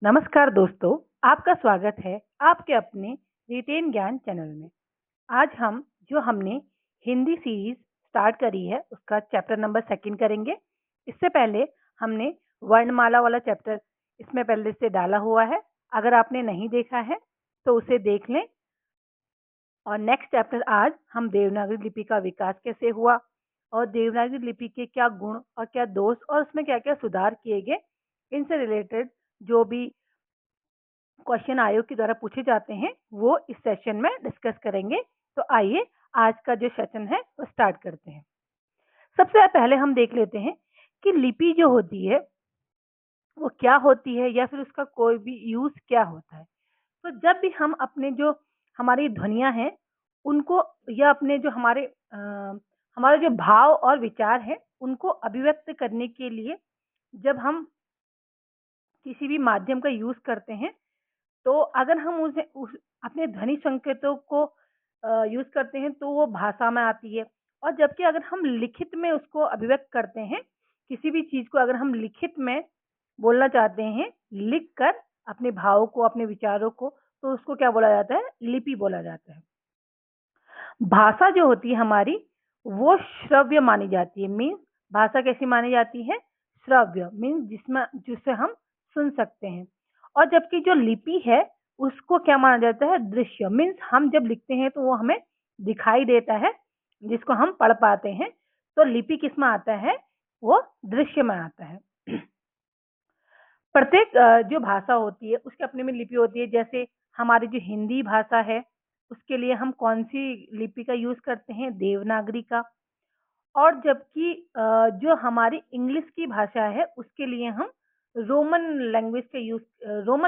नमस्कार दोस्तों, आपका स्वागत है आपके अपने रिटेन ज्ञान चैनल में। आज हमने हिंदी सीरीज स्टार्ट करी है उसका चैप्टर नंबर 2 करेंगे। इससे पहले हमने वर्णमाला वाला चैप्टर इसमें पहले से डाला हुआ है। अगर आपने नहीं देखा है तो उसे देख लें। और नेक्स्ट चैप्टर आज हम देवनागरी लिपि का विकास कैसे हुआ और देवनागरी लिपि के क्या गुण और क्या दोष और उसमें क्या क्या सुधार किए गए, इनसे रिलेटेड जो भी क्वेश्चन आयोग के द्वारा पूछे जाते हैं वो इस सेशन में डिस्कस करेंगे। तो आइए आज का जो सेशन है वो स्टार्ट करते हैं। सबसे पहले हम देख लेते हैं कि लिपि जो होती है वो क्या होती है या फिर उसका कोई भी यूज क्या होता है। तो जब भी हम अपने जो हमारी ध्वनियां हैं उनको या अपने जो हमारे जो भाव और विचार है उनको अभिव्यक्त करने के लिए जब हम किसी भी माध्यम का यूज करते हैं, तो अगर हम अपने ध्वनि संकेतों को यूज करते हैं तो वो भाषा में आती है। और जबकि अगर हम लिखित में उसको अभिव्यक्त करते हैं, किसी भी चीज को अगर हम लिखित में बोलना चाहते हैं, लिख कर अपने भावों को अपने विचारों को, तो उसको क्या बोला जाता है? लिपि बोला जाता है। भाषा जो होती है हमारी वो श्रव्य मानी जाती है। मीन्स भाषा कैसी मानी जाती है? श्रव्य मीन्स जिसमें जिसे हम सुन सकते हैं। और जबकि जो लिपि है उसको क्या माना जाता है? दृश्य मीन्स हम जब लिखते हैं तो वो हमें दिखाई देता है, जिसको हम पढ़ पाते हैं। तो लिपि किस में आता है? वो दृश्य में आता है। प्रत्येक जो भाषा होती है उसके अपने में लिपि होती है। जैसे हमारी जो हिंदी भाषा है उसके लिए हम कौन सी लिपि का यूज करते हैं? देवनागरी का। और जबकि जो हमारी इंग्लिश की भाषा है उसके लिए हम रोमन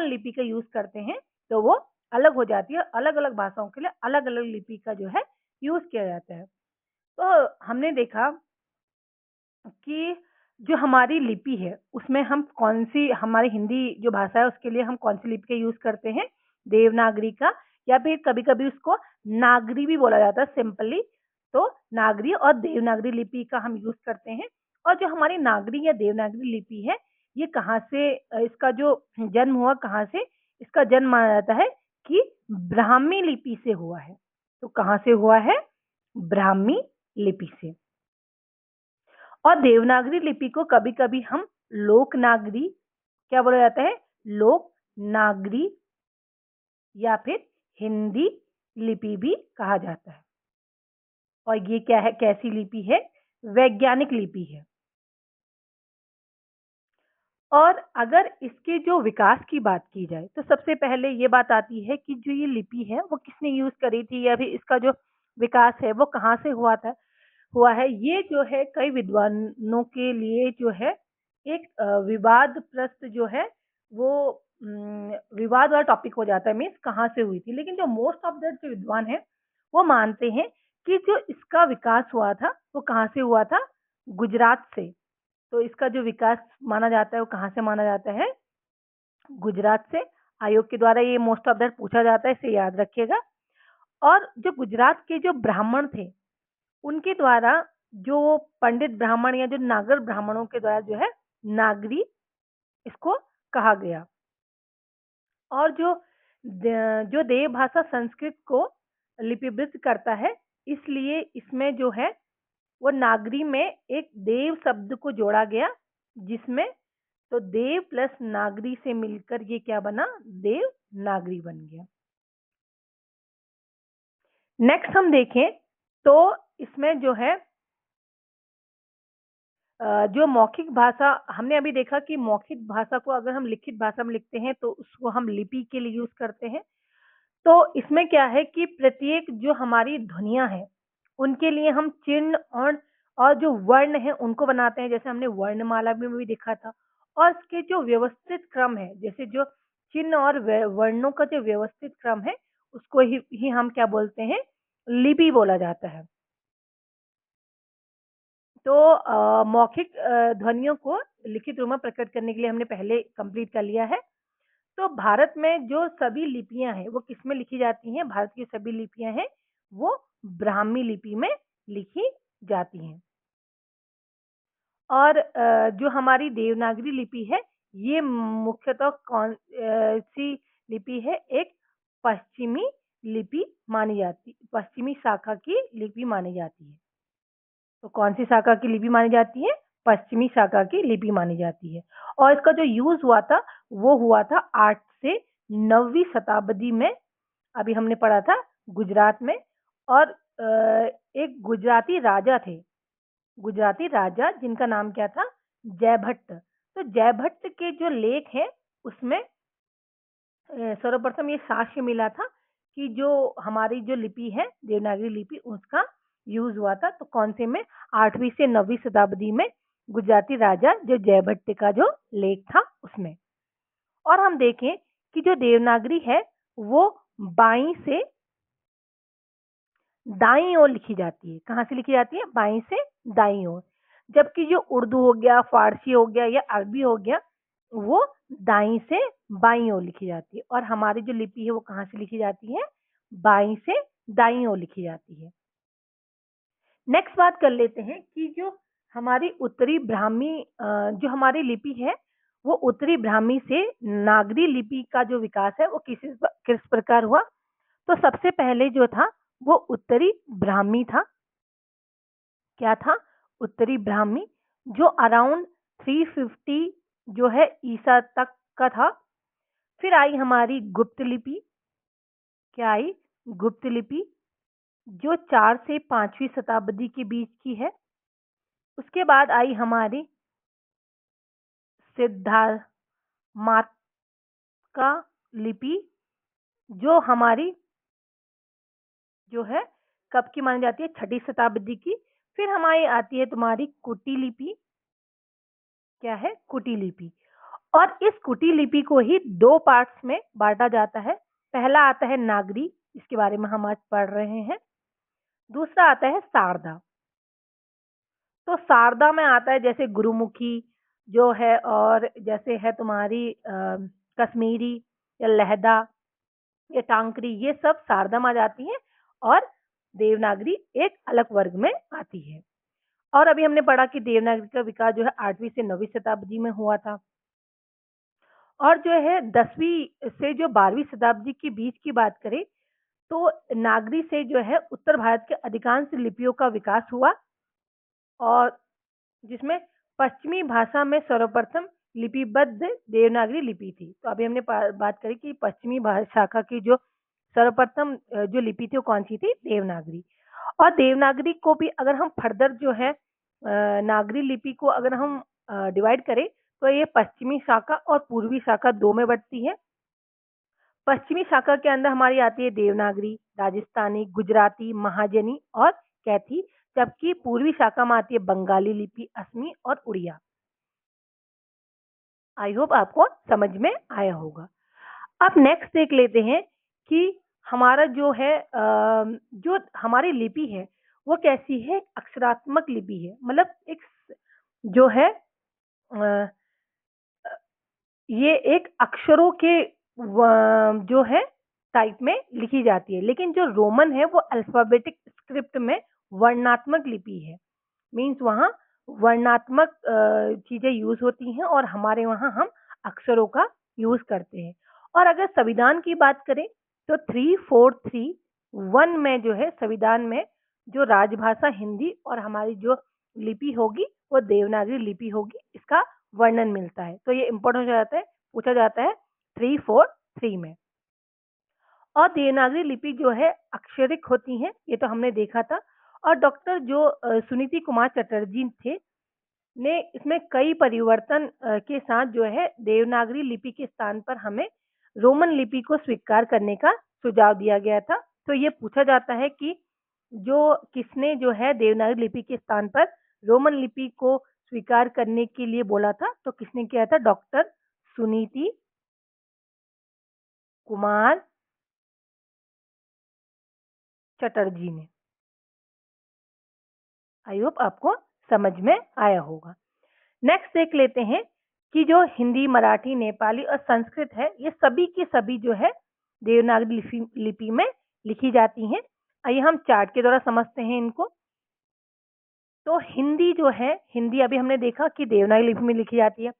लिपि का यूज करते हैं। तो वो अलग हो जाती है। अलग अलग भाषाओं के लिए अलग अलग लिपि का जो है यूज किया जाता है। तो हमने देखा कि जो हमारी लिपि है उसमें हम कौन सी, हमारी हिंदी जो भाषा है उसके लिए हम कौन सी लिपि का यूज करते हैं? देवनागरी का, या फिर कभी कभी उसको नागरी भी बोला जाता है सिंपली। तो नागरी और देवनागरी लिपि का हम यूज करते हैं। और जो हमारी नागरी या देवनागरी लिपि है ये कहाँ से इसका जो जन्म हुआ, कहाँ से इसका जन्म माना जाता है कि ब्राह्मी लिपि से हुआ है। तो कहाँ से हुआ है? ब्राह्मी लिपि से। और देवनागरी लिपि को कभी कभी हम लोकनागरी, क्या बोला जाता है? लोकनागरी या फिर हिंदी लिपि भी कहा जाता है। और ये क्या है? कैसी लिपि है? वैज्ञानिक लिपि है। और अगर इसके जो विकास की बात की जाए तो सबसे पहले ये बात आती है कि जो ये लिपि है वो किसने यूज करी थी या फिर इसका जो विकास है वो कहाँ से हुआ है। ये जो है कई विद्वानों के लिए जो है एक विवादग्रस्त जो है वो विवाद वाला टॉपिक हो जाता है। मीन्स कहाँ से हुई थी, लेकिन जो मोस्ट ऑफ द जो विद्वान है वो मानते हैं कि जो इसका विकास हुआ था वो कहाँ से हुआ था? गुजरात से। तो इसका जो विकास माना जाता है वो कहाँ से माना जाता है? गुजरात से। आयोग के द्वारा ये मोस्ट ऑफ दैट पूछा जाता है, इसे याद रखिएगा। और जो गुजरात के जो ब्राह्मण थे उनके द्वारा, जो पंडित ब्राह्मण या जो नागर ब्राह्मणों के द्वारा जो है नागरी इसको कहा गया। और जो देव भाषा संस्कृत को लिपिबद्ध करता है, इसलिए इसमें जो है वो नागरी में एक देव शब्द को जोड़ा गया, जिसमें तो देव प्लस नागरी से मिलकर ये क्या बना? देव नागरी बन गया। नेक्स्ट हम देखें तो इसमें जो है जो मौखिक भाषा, हमने अभी देखा कि मौखिक भाषा को अगर हम लिखित भाषा में लिखते हैं तो उसको हम लिपि के लिए यूज करते हैं। तो इसमें क्या है कि प्रत्येक जो हमारी ध्वनियां हैं उनके लिए हम चिन्ह और जो वर्ण है उनको बनाते हैं। जैसे हमने वर्णमाला में भी देखा था। और इसके जो व्यवस्थित क्रम है, जैसे जो चिन्ह और वर्णों का जो व्यवस्थित क्रम है उसको ही हम क्या बोलते हैं? लिपि बोला जाता है। तो मौखिक ध्वनियों को लिखित रूप में प्रकट करने के लिए हमने पहले कंप्लीट कर लिया है। तो भारत में जो सभी लिपियां हैं वो किस में लिखी जाती हैं? भारत की सभी लिपियां हैं वो ब्राह्मी लिपि में लिखी जाती हैं। और जो हमारी देवनागरी लिपि है ये मुख्यतः कौन सी लिपि है? एक पश्चिमी लिपि मानी जाती, पश्चिमी शाखा की लिपि मानी जाती है। तो कौन सी शाखा की लिपि मानी जाती है? पश्चिमी शाखा की लिपि मानी जाती है। और इसका जो यूज हुआ था वो हुआ था 8 से 9वीं शताब्दी में। अभी हमने पढ़ा था गुजरात में। और एक गुजराती राजा थे, गुजराती राजा जिनका नाम क्या था? जयभट्ट। तो जयभट्ट के जो लेख हैं उसमें सर्वप्रथम ये साक्ष्य मिला था कि जो हमारी जो लिपि है देवनागरी लिपि उसका यूज हुआ था। तो कौन से में? 8वीं से 9वीं शताब्दी में गुजराती राजा जो जयभट्ट का जो लेख था उसमें। और हम देखें कि जो देवनागरी है वो बाईं से दाईं ओर लिखी जाती है। कहाँ से लिखी जाती है? बाईं से दाईं ओर। जबकि जो उर्दू हो गया, फारसी हो गया या अरबी हो गया वो दाईं से बाईं ओर लिखी जाती है। और हमारी जो लिपि है वो कहाँ से लिखी जाती है? बाईं से दाईं ओर लिखी जाती है। नेक्स्ट बात कर लेते हैं कि जो हमारी उत्तरी ब्राह्मी जो हमारी लिपि है वो उत्तरी ब्राह्मी से नागरी लिपि का जो विकास है वो किस प्रकार हुआ? तो सबसे पहले जो था वो उत्तरी ब्राह्मी था। क्या था? उत्तरी ब्राह्मी, जो अराउंड 350 जो है ईसा तक का था। फिर आई हमारी गुप्त लिपि। क्या आई? गुप्त लिपि, जो 4 से 5वीं शताब्दी के बीच की है। उसके बाद आई हमारी सिद्धार्थ का लिपि, जो हमारी जो है कब की मानी जाती है? 6ठी शताब्दी की। फिर हमारी आती है तुम्हारी कुटी लिपि। क्या है? कुटी लिपि। और इस कुटी लिपि को ही 2 पार्ट्स में बांटा जाता है। पहला आता है नागरी, इसके बारे में हम आज पढ़ रहे हैं। दूसरा आता है शारदा। तो शारदा में आता है जैसे गुरुमुखी जो है, और जैसे है तुम्हारी कश्मीरी या लहदा या टांकरी, ये सब शारदा में आ जाती हैं। और देवनागरी एक अलग वर्ग में आती है। और अभी हमने पढ़ा कि देवनागरी का विकास जो है 8वीं से 9वीं शताब्दी में हुआ था। और जो है 10वीं से जो 12वीं शताब्दी के बीच की बात करें तो नागरी से जो है उत्तर भारत के अधिकांश लिपियों का विकास हुआ। और जिसमें पश्चिमी भाषा में सर्वप्रथम लिपिबद्ध देवनागरी लिपि थी। तो अभी हमने बात करी कि पश्चिमी शाखा की जो सर्वप्रथम जो लिपि थी वो कौन सी थी? देवनागरी। और देवनागरी को भी अगर हम फर्दर जो है नागरी लिपि को अगर हम डिवाइड करें तो ये पश्चिमी शाखा और पूर्वी शाखा 2 में बंटती है। पश्चिमी शाखा के अंदर हमारी आती है देवनागरी, राजस्थानी, गुजराती, महाजनी और कैथी। जबकि पूर्वी शाखा में आती है बंगाली लिपि, असमी और उड़िया। आई होप आपको समझ में आया होगा। अब नेक्स्ट देख लेते हैं कि हमारा जो है जो हमारी लिपि है वो कैसी है? अक्षरात्मक लिपि है। मतलब एक जो है अ, ये एक अक्षरों के जो है टाइप में लिखी जाती है। लेकिन जो रोमन है वो अल्फाबेटिक स्क्रिप्ट में वर्णात्मक लिपि है। मीन्स वहाँ वर्णात्मक चीजें यूज होती हैं और हमारे वहाँ हम अक्षरों का यूज करते हैं। और अगर संविधान की बात करें तो 3431 में जो है संविधान में जो राजभाषा हिंदी और हमारी जो लिपि होगी वो देवनागरी लिपि होगी, इसका वर्णन मिलता है। तो ये इम्पोर्टेंट हो जाता है, पूछा जाता है 343 में। और देवनागरी लिपि जो है अक्षरिक होती है, ये तो हमने देखा था। और डॉक्टर जो सुनीति कुमार चटर्जी थे ने इसमें कई परिवर्तन के साथ जो है देवनागरी लिपि के स्थान पर हमें रोमन लिपि को स्वीकार करने का सुझाव दिया गया था। तो ये पूछा जाता है कि जो किसने जो है देवनागरी लिपि के स्थान पर रोमन लिपि को स्वीकार करने के लिए बोला था? तो किसने किया था? डॉक्टर सुनीति कुमार चटर्जी ने। आई होप आपको समझ में आया होगा। नेक्स्ट देख लेते हैं कि जो हिंदी, मराठी, नेपाली और संस्कृत है ये सभी की सभी जो है देवनागरी लिपि में लिखी जाती हैं। आइए हम चार्ट के द्वारा समझते हैं इनको। तो हिंदी जो है, हिंदी अभी हमने देखा कि देवनागरी लिपि में लिखी जाती है।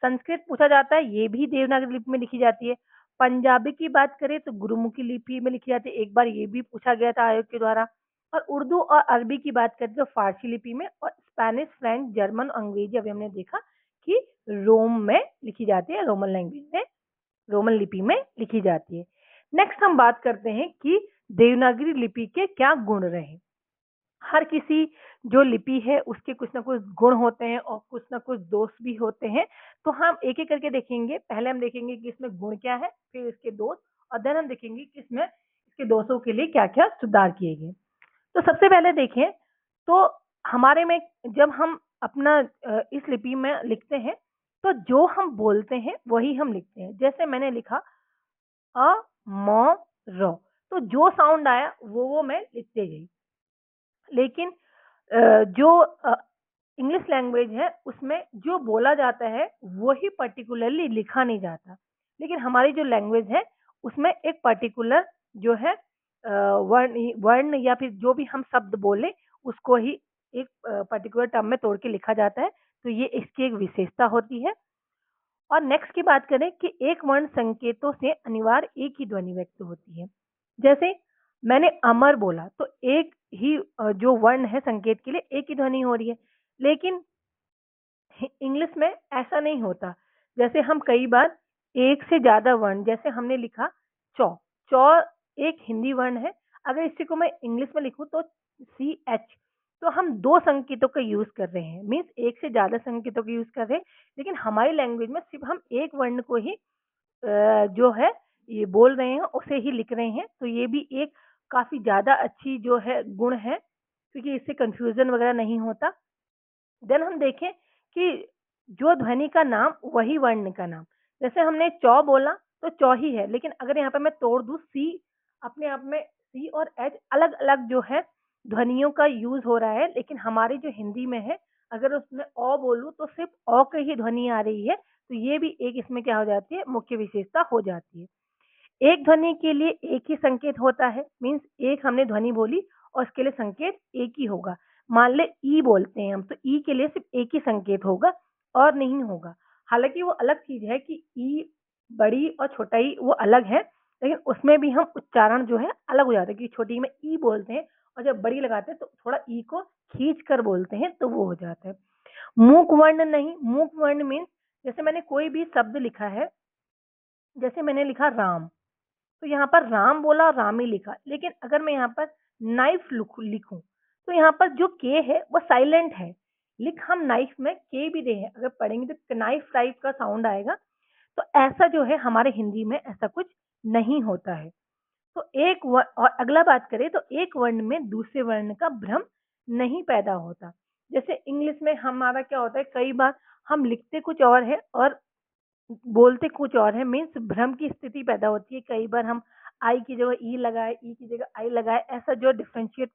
संस्कृत पूछा जाता है, ये भी देवनागरी लिपि में लिखी जाती है। पंजाबी की बात करें तो गुरुमुखी लिपि में लिखी जाती है, एक बार ये भी पूछा गया था आयोग के द्वारा। और उर्दू और अरबी की बात करें तो फारसी लिपि में, और स्पेनिश, फ्रेंच, जर्मन, अंग्रेजी अभी हमने देखा कि रोम में लिखी जाती है, रोमन लैंग्वेज में, रोमन लिपि में लिखी जाती है। नेक्स्ट हम बात करते हैं कि देवनागरी लिपि के क्या गुण रहे। हर किसी जो लिपि है उसके कुछ ना कुछ गुण होते हैं और कुछ ना कुछ दोष भी होते हैं। तो हम एक एक करके देखेंगे। पहले हम देखेंगे कि इसमें गुण क्या है, फिर इसके दोष, और देन हम देखेंगे कि इसमें इसके दोषों के लिए क्या क्या सुधार किए गए। तो सबसे पहले देखें तो हमारे में जब हम अपना इस लिपि में लिखते हैं तो जो हम बोलते हैं वही हम लिखते हैं। जैसे मैंने लिखा अ म र, तो जो साउंड आया वो मैं लिखते गई। लेकिन जो इंग्लिश लैंग्वेज है उसमें जो बोला जाता है वही पर्टिकुलरली लिखा नहीं जाता। लेकिन हमारी जो लैंग्वेज है उसमें एक पर्टिकुलर जो है वर्ण वर्ण या फिर जो भी हम शब्द बोले उसको ही एक पर्टिकुलर टर्म में तोड़ के लिखा जाता है। तो ये इसकी एक विशेषता होती है। और नेक्स्ट की बात करें कि एक वर्ण संकेतों से अनिवार्य एक ही ध्वनि व्यक्त होती है। जैसे मैंने अमर बोला तो एक ही जो वर्ण है संकेत के लिए एक ही ध्वनि हो रही है। लेकिन इंग्लिश में ऐसा नहीं होता। जैसे हम कई बार एक से ज्यादा वर्ण, जैसे हमने लिखा चौ, चौ एक हिंदी वर्ण है। अगर इसी को मैं इंग्लिश में लिखूं तो सी एच, तो हम दो संकेतों का यूज कर रहे हैं, मीन्स एक से ज्यादा संकेतों का यूज कर रहे हैं। लेकिन हमारी लैंग्वेज में सिर्फ हम एक वर्ण को ही जो है ये बोल रहे हैं, उसे ही लिख रहे हैं। तो ये भी एक काफी ज्यादा अच्छी जो है गुण है, क्योंकि इससे कंफ्यूजन वगैरह नहीं होता। देन हम देखें कि जो ध्वनि का नाम वही वर्ण का नाम। जैसे हमने चौ बोला तो चौ ही है, लेकिन अगर यहाँ पे मैं तोड़ दूं सी, अपने आप में सी और एच अलग अलग जो है ध्वनियों का यूज हो रहा है। लेकिन हमारी जो हिंदी में है अगर उसमें ओ बोलूं तो सिर्फ ओ की ही ध्वनि आ रही है। तो ये भी एक इसमें क्या हो जाती है, मुख्य विशेषता हो जाती है। एक ध्वनि के लिए एक ही संकेत होता है, मीन्स एक हमने ध्वनि बोली और उसके लिए संकेत एक ही होगा। मान ले ई बोलते हैं हम, तो ई के लिए सिर्फ एक ही संकेत होगा और नहीं होगा। हालांकि वो अलग चीज है कि ई बड़ी और छोटा ई वो अलग है, लेकिन उसमें भी हम उच्चारण जो है अलग हो जाता है कि छोटी में ई बोलते हैं और जब बड़ी लगाते हैं तो थोड़ा ई को खींच कर बोलते हैं, तो वो हो जाता है। मूक वर्ण नहीं, मूक वर्ण मीन्स जैसे मैंने कोई भी शब्द लिखा है, जैसे मैंने लिखा राम, तो यहाँ पर राम बोला, राम ही लिखा। लेकिन अगर मैं यहाँ पर नाइफ लिखूं तो यहाँ पर जो के है वो साइलेंट है। लिख हम नाइफ में के भी दे हैं, अगर पढ़ेंगे तो नाइफ टाइप का साउंड आएगा। तो ऐसा जो है हमारे हिंदी में ऐसा कुछ नहीं होता है। तो और अगला बात करें तो एक वर्ण में दूसरे वर्ण का भ्रम नहीं पैदा होता। जैसे इंग्लिश में हमारा क्या होता है, कई बार हम लिखते कुछ और है और बोलते कुछ और है, मीन्स भ्रम की स्थिति पैदा होती है। कई बार हम आई की जगह ई लगाए, ई की जगह आई लगाए, ऐसा जो डिफ्रेंशिएट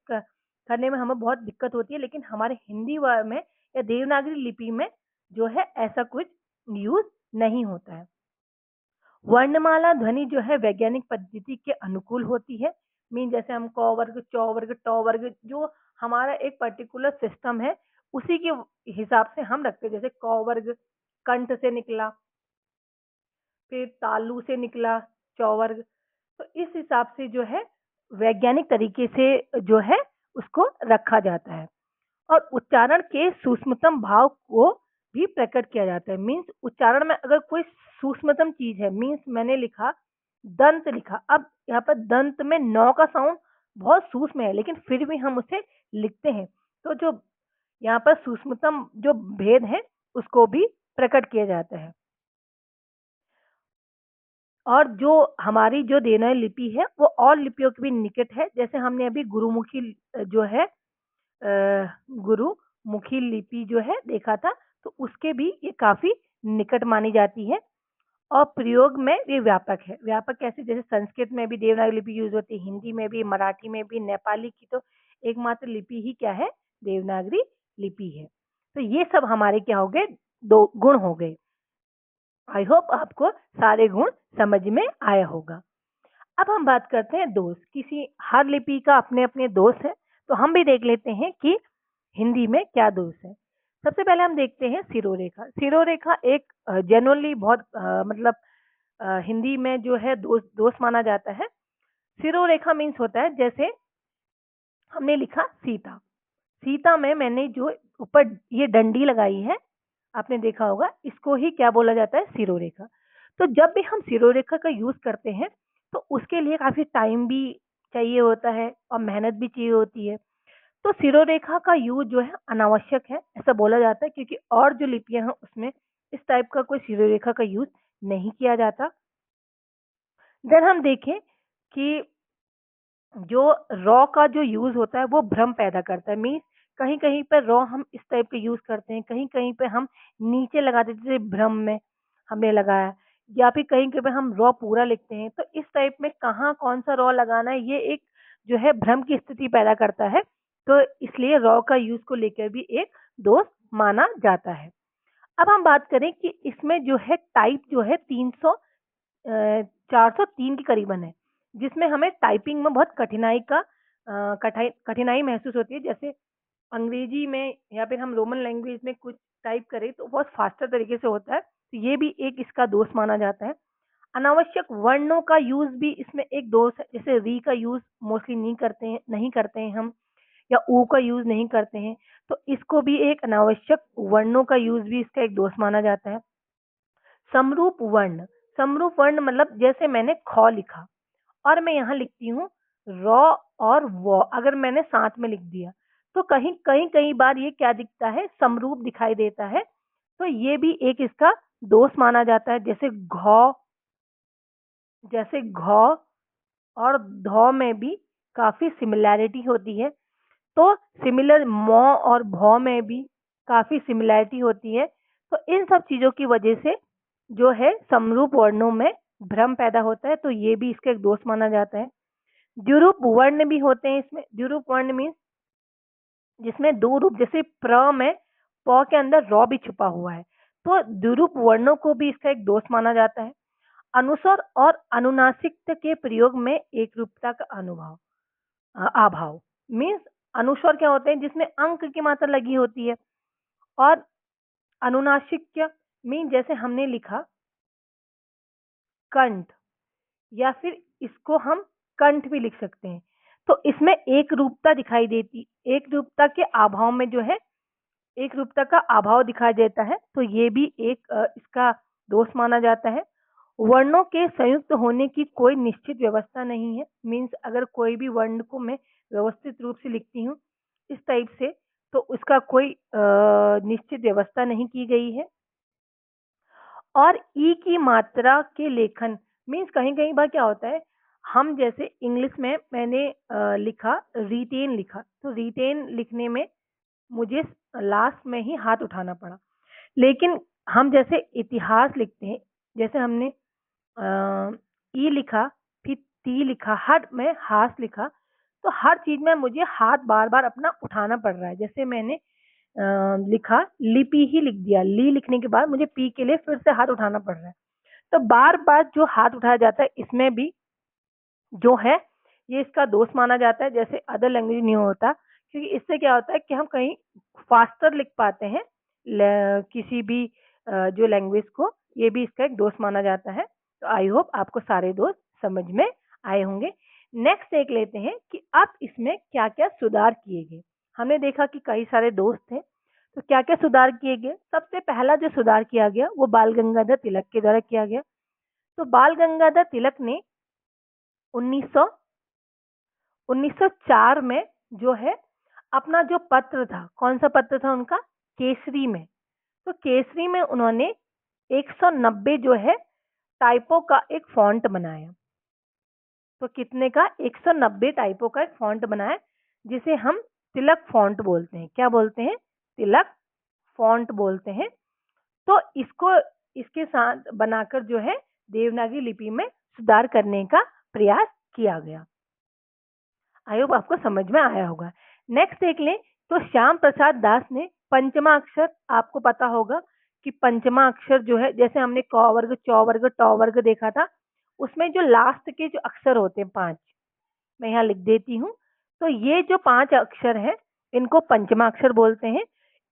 करने में हमें बहुत दिक्कत होती है। लेकिन हमारे हिंदी में या देवनागरी लिपि में जो है ऐसा कुछ यूज नहीं होता है। वर्णमाला ध्वनि जो है वैज्ञानिक पद्धति के अनुकूल होती है। मीन जैसे हम क वर्ग, चौ वर्ग, टौ वर्ग, जो हमारा एक पर्टिकुलर सिस्टम है उसी के हिसाब से हम रखते हैं। जैसे क वर्ग कंठ से निकला, फिर तालु से निकला चौवर्ग। तो इस हिसाब से जो है वैज्ञानिक तरीके से जो है उसको रखा जाता है। और उच्चारण के सूक्ष्मतम भाव को भी प्रकट किया जाता है। मीन्स उच्चारण में अगर कोई सूक्ष्मतम चीज है, मीन्स मैंने लिखा दंत लिखा, अब यहाँ पर दंत में नौ का साउंड बहुत सूक्ष्म है, लेकिन फिर भी हम उसे लिखते हैं। तो जो यहाँ पर सूक्ष्मतम जो भेद है उसको भी प्रकट किया जाता है। और जो हमारी जो देवनागरी लिपि है वो और लिपियों के भी निकट है। जैसे हमने अभी गुरुमुखी जो है गुरुमुखी लिपि जो है देखा था, तो उसके भी ये काफी निकट मानी जाती है। और प्रयोग में ये व्यापक है। व्यापक कैसे, जैसे संस्कृत में भी देवनागरी लिपि यूज होती है, हिंदी में भी, मराठी में भी, नेपाली की तो एकमात्र लिपि ही क्या है, देवनागरी लिपि है। तो ये सब हमारे क्या हो गए, दो गुण हो गए। आई होप आपको सारे गुण समझ में आया होगा। अब हम बात करते हैं दोष। किसी हर लिपि का अपने अपने दोष है, तो हम भी देख लेते हैं कि हिंदी में क्या दोष है। सबसे पहले हम देखते हैं सिरोरेखा। सिरोरेखा एक जनरली बहुत मतलब हिंदी में जो है दोष दोष माना जाता है। सिरोरेखा मीन्स होता है जैसे हमने लिखा सीता, सीता में मैंने जो ऊपर ये डंडी लगाई है, आपने देखा होगा, इसको ही क्या बोला जाता है, सिरोरेखा। तो जब भी हम सिरोरेखा का यूज करते हैं तो उसके लिए काफी टाइम भी चाहिए होता है और मेहनत भी चाहिए होती है। तो सिरोरेखा का यूज जो है अनावश्यक है, ऐसा बोला जाता है, क्योंकि और जो लिपियां हैं उसमें इस टाइप का कोई सिरोरेखा का यूज नहीं किया जाता। देन हम देखें कि जो रॉ का जो यूज होता है वो भ्रम पैदा करता है। मीन्स कहीं कहीं पर रॉ हम इस टाइप के यूज करते हैं, कहीं कहीं पे हम नीचे लगा देते हैं, जैसे भ्रम में हमने लगाया, या फिर कहीं कहीं पे हम रॉ पूरा लिखते हैं। तो इस टाइप में कहाँ कौन सा रॉ लगाना है, ये एक जो है भ्रम की स्थिति पैदा करता है। तो इसलिए रॉ का यूज को लेकर भी एक दोष माना जाता है। अब हम बात करें कि इसमें जो है टाइप जो है 403 के करीबन है, जिसमें हमें टाइपिंग में बहुत कठिनाई का कठिनाई महसूस होती है। जैसे अंग्रेजी में या फिर हम रोमन लैंग्वेज में कुछ टाइप करें तो बहुत फास्टर तरीके से होता है, तो ये भी एक इसका दोष माना जाता है। अनावश्यक वर्णों का यूज भी इसमें एक दोष है, जैसे री का यूज मोस्टली नहीं करते हैं हम, या ऊ का यूज नहीं करते हैं, तो इसको भी एक अनावश्यक वर्णों का यूज भी इसका एक दोष माना जाता है। समरूप वर्ण, समरूप वर्ण मतलब जैसे मैंने ख लिखा और मैं यहाँ लिखती हूँ रॉ और वो, अगर मैंने साथ में लिख दिया तो कहीं कहीं कई बार ये क्या दिखता है, समरूप दिखाई देता है। तो ये भी एक इसका दोष माना जाता है। जैसे घ और ध में भी काफी सिमिलैरिटी होती है, तो सिमिलर मौ और भौ में भी काफी सिमिलैरिटी होती है। तो इन सब चीजों की वजह से जो है समरूप वर्णों में भ्रम पैदा होता है, तो ये भी इसका एक दोष माना जाता है। द्विरूप वर्ण भी होते हैं इसमें। द्विरूप वर्ण मीन्स जिसमें दो रूप, जैसे प्र में प के अंदर रॉ भी छुपा हुआ है, तो द्विरूप वर्णों को भी इसका एक दोष माना जाता है। अनुस्वर और अनुनासिक के प्रयोग में एक रूपता का अभाव। मीन्स अनुस्वर क्या होते हैं, जिसमें अंक की मात्रा लगी होती है, और अनुनासिक मीन जैसे हमने लिखा कंठ, या फिर इसको हम कंठ भी लिख सकते हैं, तो इसमें एक रूपता दिखाई देती, एक रूपता के अभाव में जो है एक रूपता का अभाव दिखाई देता है, तो ये भी एक इसका दोष माना जाता है। वर्णों के संयुक्त होने की कोई निश्चित व्यवस्था नहीं है। मीन्स अगर कोई भी वर्ण को मैं व्यवस्थित रूप से लिखती हूँ इस टाइप से, तो उसका कोई निश्चित व्यवस्था नहीं की गई है। और ई की मात्रा के लेखन, मीन्स कहीं कहीं बार क्या होता है, हम जैसे इंग्लिश में मैंने लिखा रिटेन लिखा, तो रिटेन लिखने में मुझे लास्ट में ही हाथ उठाना पड़ा। लेकिन हम जैसे इतिहास लिखते हैं, जैसे हमने ई लिखा, फिर टी लिखा, हर में हास लिखा, तो हर चीज में मुझे हाथ बार बार अपना उठाना पड़ रहा है। जैसे मैंने लिखा लिपि ही लिख दिया, ली लिखने के बाद मुझे पी के लिए फिर से हाथ उठाना पड़ रहा है। तो बार बार जो हाथ उठाया जाता है इसमें भी जो है ये इसका दोष माना जाता है। जैसे अदर लैंग्वेज नहीं होता, क्योंकि इससे क्या होता है कि हम कहीं फास्टर लिख पाते हैं किसी भी जो लैंग्वेज को, ये भी इसका एक दोष माना जाता है। तो आई होप आपको सारे दोष समझ में आए होंगे। नेक्स्ट देख लेते हैं कि अब इसमें क्या क्या सुधार किए गए। हमने देखा कि कई सारे दोष थे, तो क्या क्या सुधार किए गए। सबसे पहला जो सुधार किया गया वो बाल गंगाधर तिलक के द्वारा किया गया। तो बाल गंगाधर तिलक ने 1904 में जो है अपना जो पत्र था, कौन सा पत्र था उनका, केसरी में, तो केसरी में उन्होंने 190 जो है टाइपो का एक फॉन्ट बनाया। तो कितने का, 190 टाइपो का एक फॉन्ट बनाया, जिसे हम तिलक फॉन्ट बोलते हैं। क्या बोलते हैं, तिलक फॉन्ट बोलते हैं। तो इसको इसके साथ बनाकर जो है देवनागरी लिपि में सुधार करने का प्रयास किया गया। आई होप आपको समझ में आया होगा। नेक्स्ट देख लें, तो श्याम प्रसाद दास ने पंचमा अक्षर, आपको पता होगा कि पंचमा अक्षर जो है, जैसे हमने क वर्ग, च वर्ग, ट वर्ग देखा था, उसमें जो लास्ट के जो अक्षर होते हैं 5, मैं यहाँ लिख देती हूँ। तो ये जो 5 अक्षर हैं इनको पंचमा अक्षर बोलते हैं।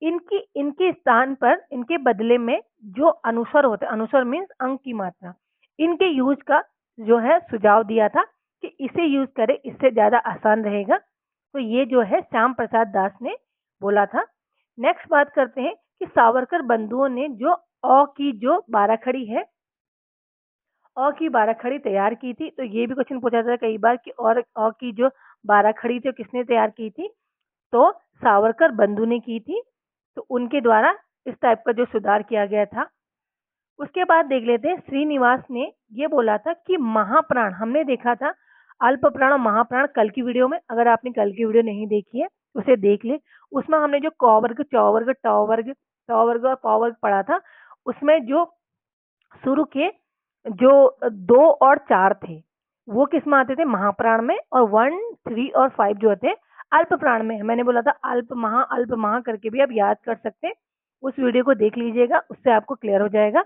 इनकी इनके स्थान पर इनके बदले में जो अनुस्वर होते हैं, अनुस्वर मीन्स अंक की मात्रा, इनके यूज का जो है सुझाव दिया था कि इसे यूज करें, इससे ज्यादा आसान रहेगा। तो ये जो है श्याम प्रसाद दास ने बोला था। नेक्स्ट बात करते हैं कि सावरकर बंधुओं ने जो अ की जो बाराखड़ी है, अ की बाराखड़ी तैयार की थी। तो ये भी क्वेश्चन पूछा जाता है कई बार कि और अ की जो बाराखड़ी थी किसने तैयार की थी, तो सावरकर बंधु ने की थी। तो उनके द्वारा इस टाइप का जो सुधार किया गया था। उसके बाद देख लेते हैं, श्रीनिवास ने ये बोला था कि महाप्राण, हमने देखा था अल्प प्राण और महाप्राण कल की वीडियो में। अगर आपने कल की वीडियो नहीं देखी है उसे देख ले। उसमें हमने जो क वर्ग, च वर्ग, ट वर्ग, ट वर्ग और प वर्ग पढ़ा था, उसमें जो शुरू के जो 2 और 4 थे वो किस में आते थे, महाप्राण में, और 1, 3 और 5 जो थे अल्प प्राण में। मैंने बोला था अल्प महा करके भी आप याद कर सकते हैं। उस वीडियो को देख लीजिएगा, उससे आपको क्लियर हो जाएगा।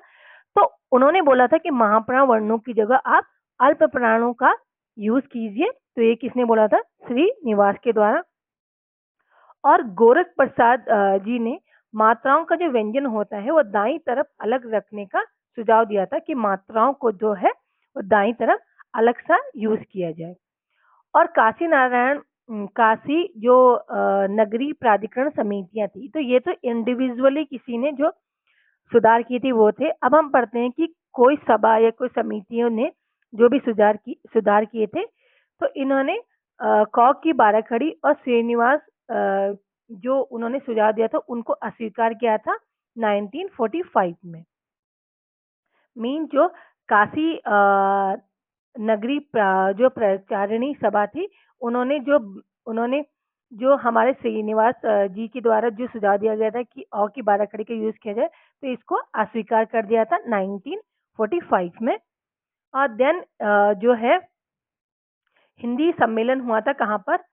तो उन्होंने बोला था कि महाप्राण वर्णों की जगह आप अल्प प्राणों का यूज कीजिए। तो ये किसने बोला था, श्रीनिवास के द्वारा। और गोरख प्रसाद जी ने मात्राओं का जो व्यंजन होता है वो दाईं तरफ अलग रखने का सुझाव दिया था कि मात्राओं को जो है वो दाईं तरफ अलग सा यूज किया जाए। और काशी नारायण काशी जो नगरी प्राधिकरण समितियां थी, तो ये तो इंडिविजुअली किसी ने जो सुधार की थी वो थे। अब हम पढ़ते हैं कि कोई सभा या कोई समितियों ने जो भी सुधार किए थे। तो इन्होंने क की बाराखड़ी और श्रीनिवास जो उन्होंने सुझाव दिया था उनको अस्वीकार किया था 1945 में। मीन जो काशी नगरी जो प्रचारिणी सभा थी, उन्होंने जो उन्होंने जो हमारे श्रीनिवास जी के द्वारा जो सुझाव दिया गया था कि अ की बाराखड़ी का यूज किया जाए, तो इसको अस्वीकार कर दिया था 1945 में। और देन जो है हिंदी सम्मेलन हुआ था कहाँ पर,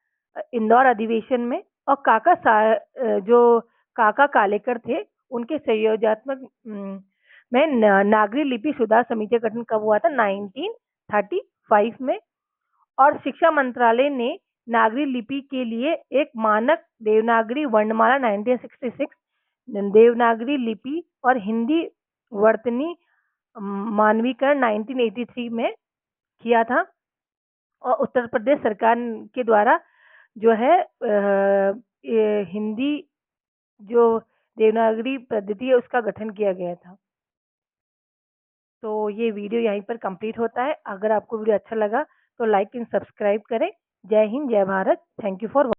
इंदौर अधिवेशन में। और जो काका कालेकर थे उनके संयोजनात्मक में नागरी लिपि सुधार समिति का गठन कब हुआ था, 1935 में। और शिक्षा मंत्रालय ने नागरी लिपि के लिए एक मानक देवनागरी वर्णमाला 1966, देवनागरी लिपि और हिंदी वर्तनी मानवीकरण 1983 में किया था। और उत्तर प्रदेश सरकार के द्वारा जो है ये हिंदी जो देवनागरी पद्धति है उसका गठन किया गया था। तो ये वीडियो यहीं पर कंप्लीट होता है। अगर आपको वीडियो अच्छा लगा तो लाइक एंड सब्सक्राइब करें। जय हिंद, जय भारत। Thank you for